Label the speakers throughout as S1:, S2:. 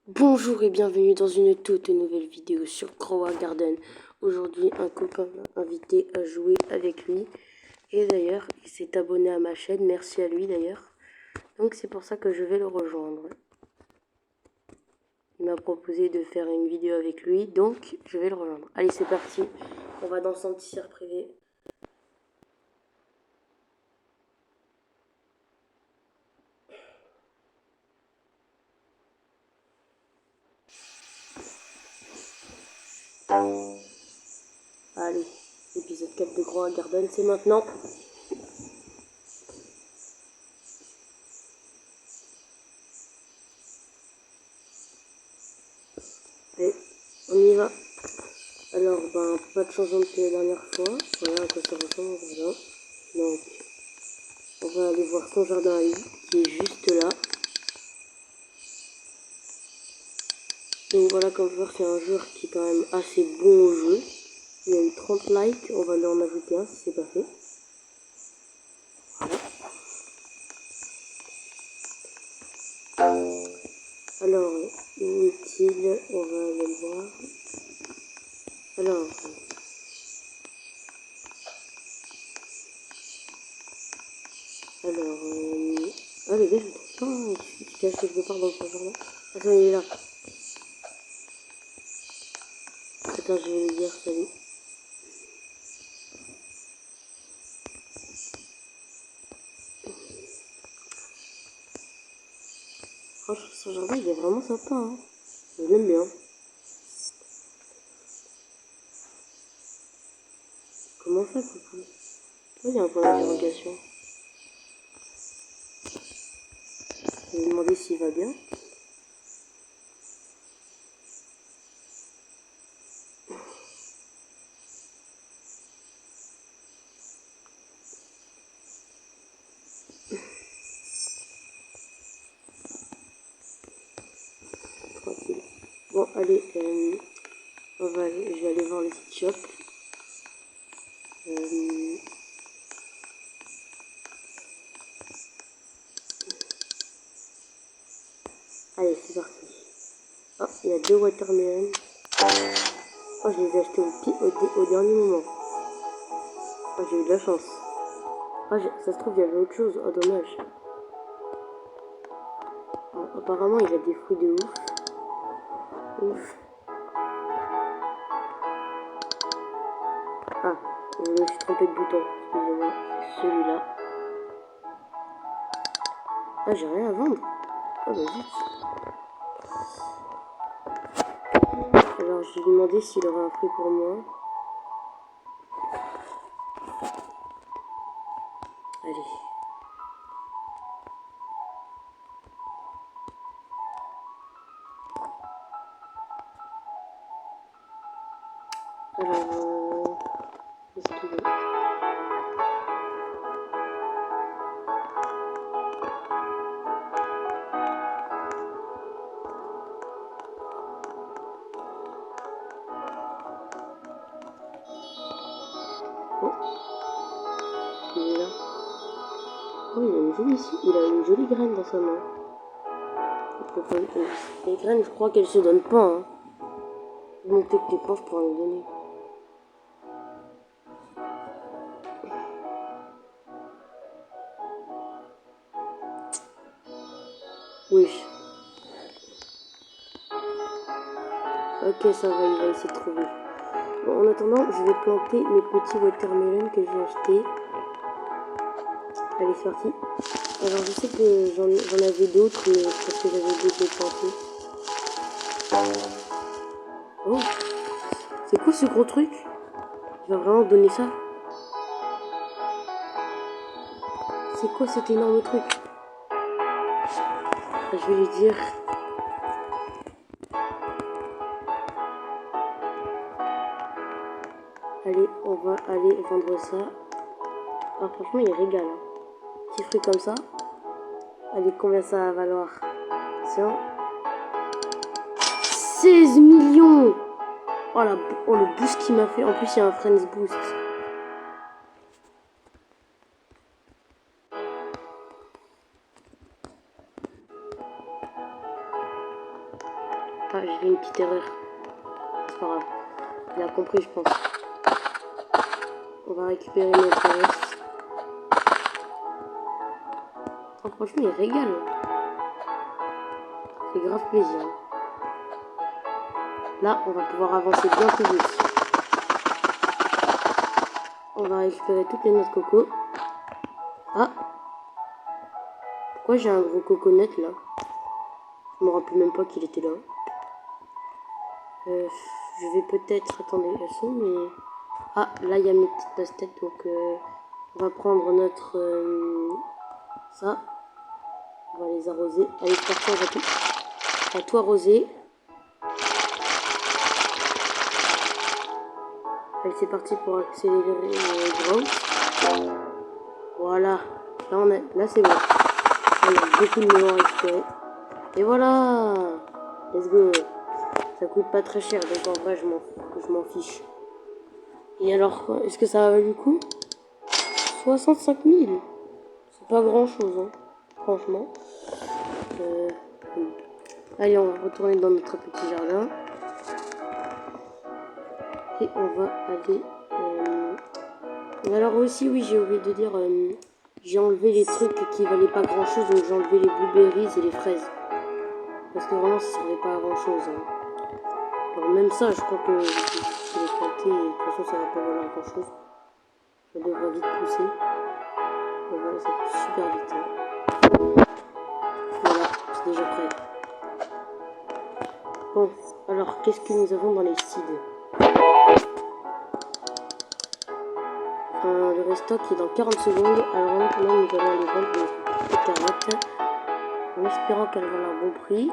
S1: Bonjour et bienvenue dans une toute nouvelle vidéo sur Grow Garden. Aujourd'hui, un copain m'a invité à jouer avec lui. Et d'ailleurs, il s'est abonné à ma chaîne. Merci à lui d'ailleurs. Donc c'est pour ça que je vais le rejoindre. Il m'a proposé de faire une vidéo avec lui. Donc je vais le rejoindre. Allez, c'est parti. On va dans son petit serre privé. Allez, l'épisode 4 de Grow Garden, c'est maintenant. Allez, on y va. Alors, pas de changement depuis la dernière fois. Voilà à quoi ça ressemble mon jardin. Donc, on va aller voir son jardin à lui, qui est juste là. Donc voilà, comme vous voyez, c'est un joueur qui est quand même assez bon au jeu. Il a eu 30 likes, on va lui en ajouter un si c'est pas fait. Voilà. Alors, où est-il? On va aller le voir. Alors, ah les gars, je trouve pas, il se cache quelque part dans son jardin. Attends, il est là. Attends, je vais lui dire salut. Franchement, son jardin, il est vraiment sympa, hein. Je l'aime bien. Comment ça, coucou? Il y a un point d'interrogation. Je vais lui demander s'il va bien. Tranquille. Bon, allez, je vais aller voir le site shop. Allez, c'est parti. Oh, il y a 2 watermelons. Oh, je les ai achetés au dernier moment. Oh, j'ai eu de la chance. Oh, ça se trouve, il y avait autre chose. Oh, dommage. Oh, apparemment, il a des fruits de ouf. Ouf. Ah, je me suis trompé de bouton. Excusez-moi. C'est celui-là. Ah, j'ai rien à vendre. Oh, bah zut. Alors, je lui ai demandé s'il aurait un fruit pour moi. Allez. Alors, qu'est-ce qu'il veut? Oh, il est là. Oh, il a une jolie graine dans sa main. Les graines, je crois qu'elles se donnent pas, hein. Donc techniquement, je pourrais en donner. Oui. Ok, ça va, il va essayer de trouver. Bon, en attendant, je vais planter mes petits watermelons que j'ai achetés. Allez, c'est parti. Alors, je sais que j'en avais d'autres, mais parce que j'avais oublié de les planter. Oh, c'est quoi ce gros truc? Il va vraiment donner ça? C'est quoi cet énorme truc? Je vais lui dire. Allez, on va aller vendre ça. Ah, franchement, il régale. Hein. Petit fruit comme ça. Allez, combien ça va valoir? Tiens. 16 millions! Oh, oh, le boost qu'il m'a fait. En plus, il y a un Friends Boost. Ah, j'ai fait une petite erreur. C'est pas grave. Il a compris, je pense. On va récupérer notre reste. Oh, franchement, il régale. C'est grave plaisir. Là, on va pouvoir avancer bien plus vite. On va récupérer toutes les noix de coco. Ah! Pourquoi j'ai un gros coconut là? Je me rappelle même pas qu'il était là. Je vais peut-être... Attendez, elles sont mais... Ah, là il y a mes petites pastèques, donc on va prendre notre... ça. On va les arroser. Allez, c'est parti, on va tout arroser. Allez, c'est parti pour accélérer le growth. Voilà. Là c'est bon. Là, il y a beaucoup de melons à récupérer. Et voilà. Let's go. Ça coûte pas très cher, donc en vrai, je m'en fiche. Et alors, est-ce que ça a valu le coup? 65 000. C'est pas grand-chose, hein, franchement. Allez, on va retourner dans notre petit jardin. Et on va aller... Alors aussi, oui, j'ai oublié de dire... j'ai enlevé les trucs qui valaient pas grand-chose, donc j'ai enlevé les blueberries et les fraises. Parce que vraiment, ça servait pas à grand-chose. Hein. Alors même ça, je crois que je l'ai planté et de toute façon, ça va pas valoir grand-chose. Ça devrait vite pousser. Et voilà, ça pousse super vite. Hein. Voilà, c'est déjà prêt. Bon, alors qu'est-ce que nous avons dans les seeds? Le restock est dans 40 secondes. Alors maintenant, nous allons aller vendre des carottes en espérant qu'elles vendent un bon prix.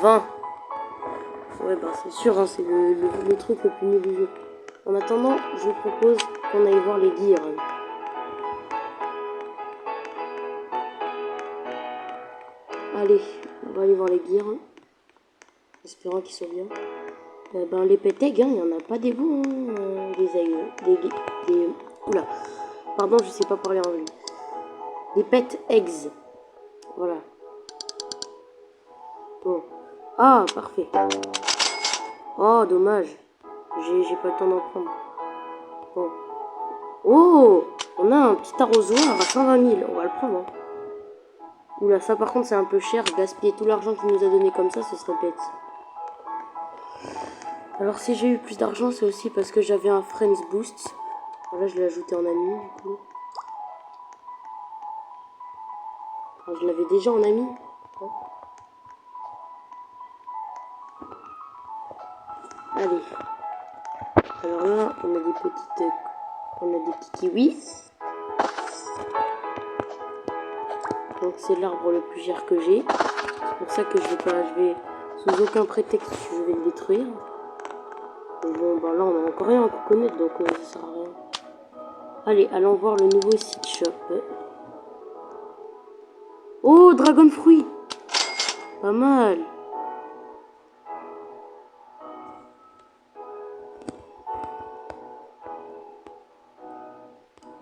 S1: 20. Ouais, bah c'est sûr, hein, c'est le truc le plus nul du jeu. En attendant, je vous propose qu'on aille voir les gears. Allez, on va aller voir les gears. Espérant qu'ils sont bien. Ben, les pet eggs, hein, il n'y en a pas des bons. Hein, des eggs. Oula. Pardon, je sais pas parler anglais. Des pet eggs. Voilà. Bon. Ah, parfait. Oh, dommage. J'ai pas le temps d'en prendre. Bon. Oh, on a un petit arrosoir à 120 000. On va le prendre. Hein. Oula, ça par contre, c'est un peu cher. Gaspiller tout l'argent qu'il nous a donné comme ça, ce serait bête. Alors, si j'ai eu plus d'argent, c'est aussi parce que j'avais un Friends Boost. Là, je l'ai ajouté en ami, du coup. Alors, je l'avais déjà en ami. Hein. Allez. Alors là, on a des petits kiwis. Donc c'est l'arbre le plus cher que j'ai. C'est pour ça que je vais sous aucun prétexte, je vais le détruire. Bon, bah là on a encore rien en coconut, donc ça sert à rien. Allez, allons voir le nouveau seed shop. Oh, dragon fruit. Pas mal.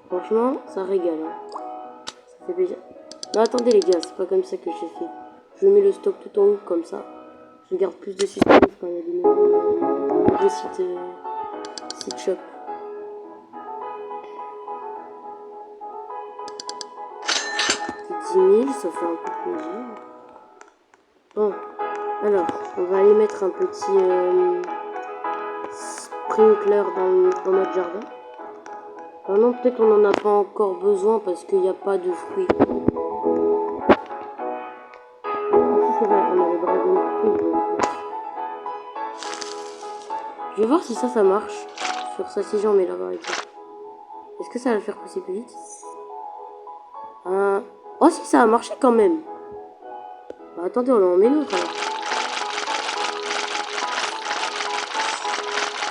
S1: Franchement, ça régale. Hein. Ça fait plaisir. Non, attendez les gars, c'est pas comme ça que j'ai fait. Je mets le stock tout en haut, comme ça. Je garde plus de suspense quand il y a des nouveaux seed shop. C'est 10 000, ça fait un peu plaisir. Bon, alors, on va aller mettre un petit sprinkler dans notre jardin. Maintenant, peut-être on n'en a pas encore besoin parce qu'il n'y a pas de fruits. Si c'est vrai, on a les dragons fruits. Je vais voir si ça marche. Sur ça, si j'en mets là-bas. Est-ce que ça va le faire pousser plus vite? Oh si, ça a marché quand même. Bah, attendez, on en met l'autre alors.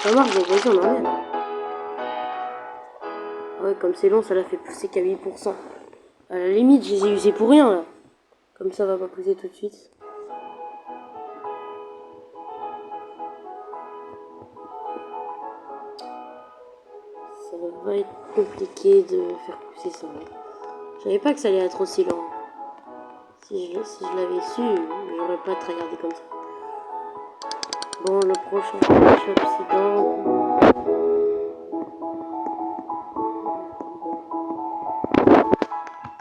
S1: Ça marche, donc vas-y, on en met là. Ah ouais, comme c'est long, ça l'a fait pousser qu'à 8%. À la limite, je les ai usés pour rien là. Comme ça va pas pousser tout de suite. Ça va être compliqué de faire pousser ça. Je savais pas que ça allait être aussi lent. Si je l'avais su, j'aurais pas regardé comme ça. Bon, le prochain shop, c'est dans...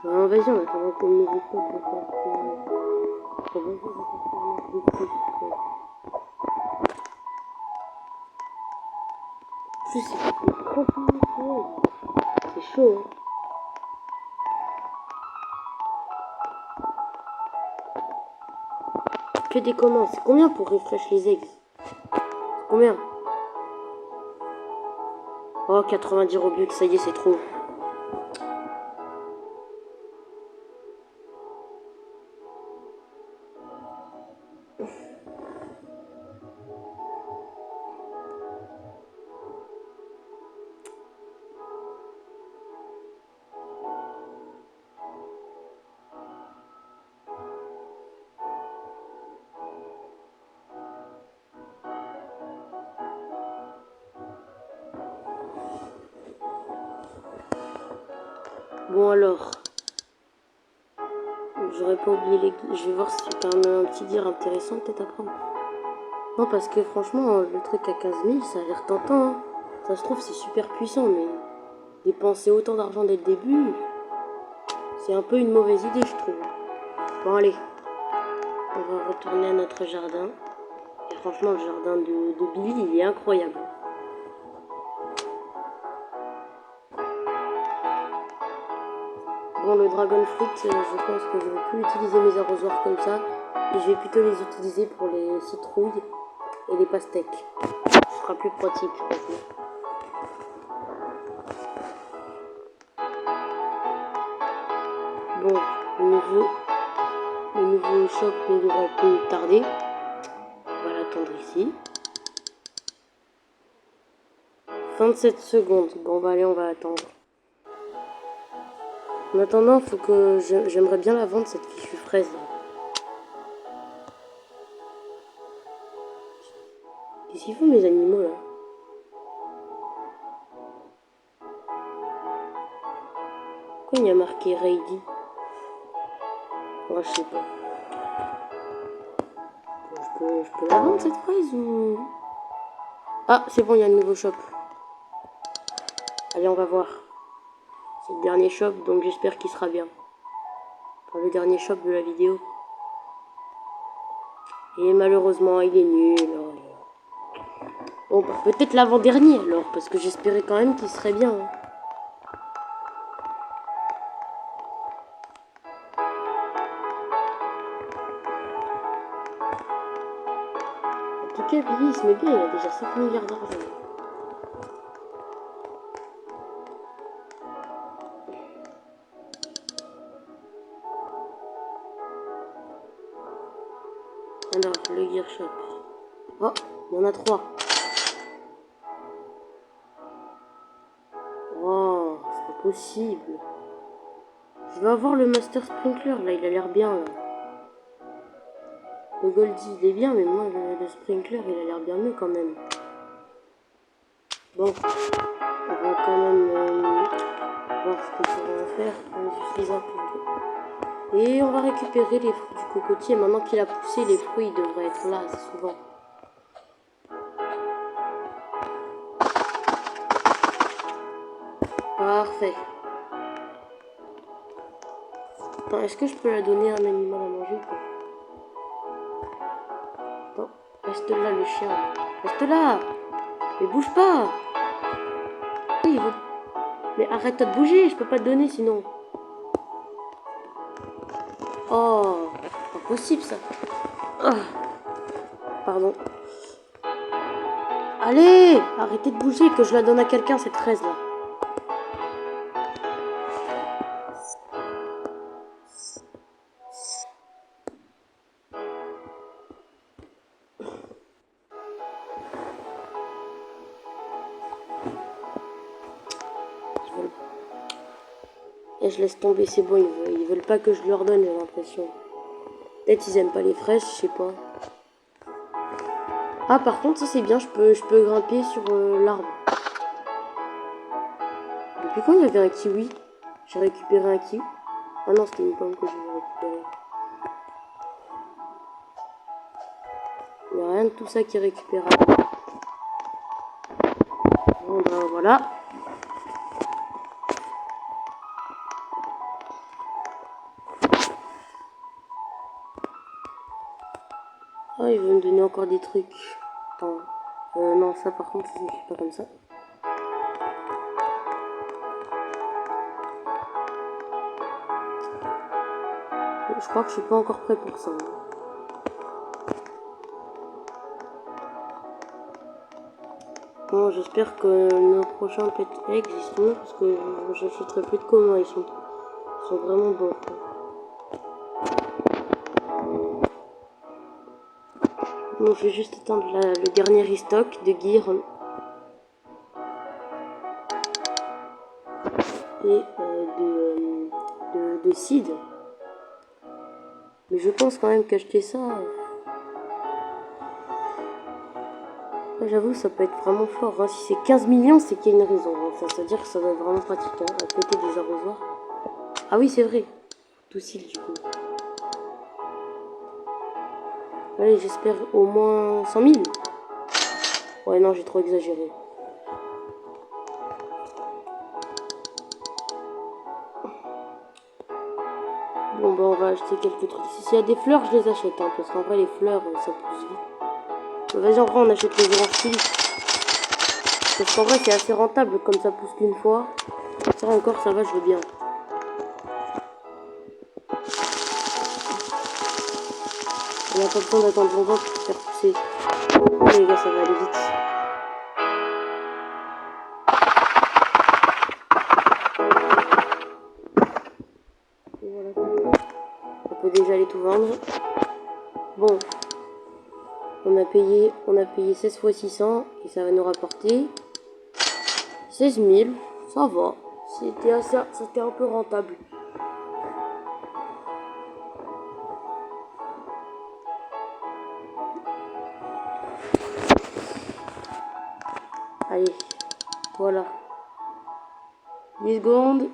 S1: Bon, vas-y, on attend qu'on me dise pas pour faire je sais pas, c'est chaud, hein. Que des commandes, c'est combien pour refresh les eggs? Combien? Oh, 90 Robux, ça y est, c'est trop. Bon alors, j'aurais pas oublié les... Je vais voir si c'est quand même un petit dire intéressant peut-être à prendre. Non, parce que franchement, le truc à 15 000, ça a l'air tentant, hein. Ça se trouve, c'est super puissant, mais dépenser autant d'argent dès le début, c'est un peu une mauvaise idée, je trouve. Bon, allez, on va retourner à notre jardin. Et franchement, le jardin de Billy, il est incroyable. Bon, le dragon fruit, je pense que je ne vais plus utiliser mes arrosoirs comme ça. Et je vais plutôt les utiliser pour les citrouilles et les pastèques. Ce sera plus pratique, franchement. Bon, le nouveau shop ne devrait plus tarder. On va l'attendre ici. 27 secondes. Bon, bah allez, on va attendre. En attendant, faut que j'aimerais bien la vendre, cette fichue fraise. Qu'est-ce qu'ils font mes animaux là? Pourquoi il y a marqué Ready? Oh, je sais pas. Je peux la vendre cette fraise ou... Ah, c'est bon, il y a un nouveau shop. Allez, on va voir. C'est le dernier shop, donc j'espère qu'il sera bien. Enfin, le dernier shop de la vidéo. Et malheureusement, il est nul. Bon, bah, peut-être l'avant-dernier alors, parce que j'espérais quand même qu'il serait bien. Hein. En tout cas, Billy, il se met bien, il a déjà 5 milliards d'argent. Alors, le gear shop. Oh, il y en a 3. Oh, c'est pas possible. Je vais avoir le Master Sprinkler, là, il a l'air bien, là. Le Goldie, il est bien, mais moi, le Sprinkler, il a l'air bien mieux, quand même. Bon, on va quand même voir ce qu'on pourrait en faire. On utilise un peu. Et on va récupérer les fruits du cocotier. Maintenant qu'il a poussé, les fruits devraient être là, assez souvent. Parfait. Est-ce que je peux la donner à un animal à manger ou pas? Non, reste là le chien. Reste là. Mais bouge pas. Oui, il veut... Mais arrête-toi de bouger, je peux pas te donner sinon. Oh, pas possible ça. Oh. Pardon. Allez, arrêtez de bouger, que je la donne à quelqu'un cette fraise là. Et je laisse tomber, c'est bon, ils veulent pas que je leur donne, j'ai l'impression. Peut-être ils aiment pas les fraises, je sais pas. Ah, par contre, ça c'est bien, je peux grimper sur l'arbre. Depuis quand il y avait un kiwi? J'ai récupéré un kiwi. Ah non, c'était une pomme que je vais récupérer. rien de tout ça qui est récupérable. Bon ben voilà. Ah, il veut me donner encore des trucs. Attends. Non, ça par contre, ça s'écrit pas comme ça. Je crois que je suis pas encore prêt pour ça. Bon, j'espère que nos prochains pet existeront parce que j'achèterai plus de communs. Ils sont vraiment bons. Bon, je vais juste attendre le dernier restock de gear et de seed. Mais je pense quand même qu'acheter ça, j'avoue, ça peut être vraiment fort. Hein. Si c'est 15 millions, c'est qu'il y a une raison. Hein. Ça veut dire que ça doit être vraiment pratique. Hein, à côté des arrosoirs. Ah oui, c'est vrai. Tout seed du coup. Allez, j'espère au moins 100 000. Ouais, non, j'ai trop exagéré. Bon, bah, on va acheter quelques trucs. S'il y a des fleurs, je les achète. Hein, parce qu'en vrai, les fleurs, ça pousse vite. Vas-y, en vrai, on achète les oranges tulipes. Parce qu'en vrai, c'est assez rentable. Comme ça pousse qu'une fois. Ça encore, ça va, je veux bien. On n'a pas besoin d'attendre longtemps pour faire pousser. Oh, les gars, ça va aller vite. Et voilà. On peut déjà aller tout vendre. Bon. On a payé 16 fois 600 et ça va nous rapporter 16 000. Ça va. C'était un peu rentable. Allez. Voilà. 10 secondes.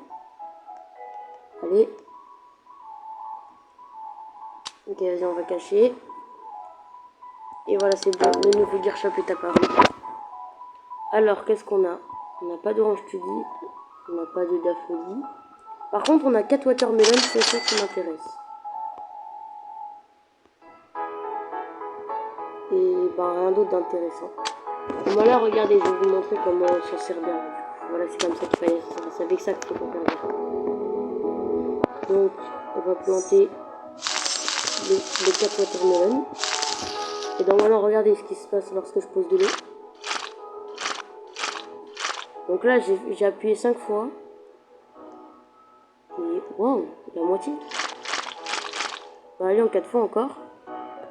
S1: Allez. Ok, vas-y, on va cacher. Et voilà, c'est bon. Le nouveau gear shop est apparu. Alors, qu'est-ce qu'on a? On n'a pas d'orange tulipe. On n'a pas de daffodil. Par contre, on a 4 watermelon, c'est ça qui m'intéresse. Et ben, rien d'autre d'intéressant. Voilà, regardez, je vais vous montrer comment on s'en sert bien. Voilà, c'est comme ça qu'il fallait. C'est avec ça qu'il faut faire bien. Donc, on va planter les 4 watermelon. Et donc voilà, regardez ce qui se passe lorsque je pose de l'eau. Donc là, j'ai appuyé 5 fois. Et wow, la moitié. On va aller en 4 fois encore.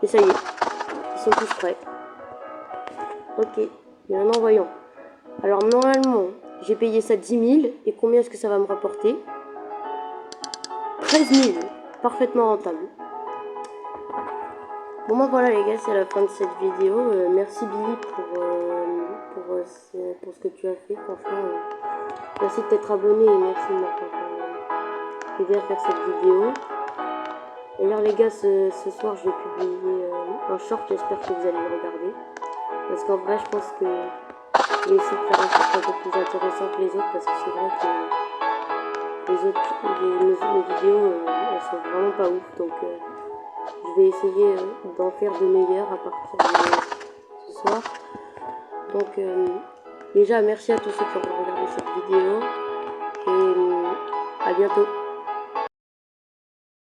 S1: Et ça y est, ils sont tous prêts. Ok, et maintenant voyons. Alors normalement, j'ai payé ça 10 000. Et combien est-ce que ça va me rapporter? 13 000. Parfaitement rentable. Bon ben voilà les gars, c'est la fin de cette vidéo. Merci Billy pour ce que tu as fait. Franchement, merci de t'être abonné et merci de m'avoir aidé à faire cette vidéo. D'ailleurs les gars, ce soir je vais publier un short, j'espère que vous allez le regarder. Parce qu'en vrai je pense que je vais essayer de faire un short un peu plus intéressant que les autres. Parce que c'est vrai que mes vidéos elles sont vraiment pas ouf. Donc je vais essayer d'en faire de meilleurs à partir de ce soir. Donc déjà merci à tous ceux qui ont regardé cette vidéo. Et à bientôt.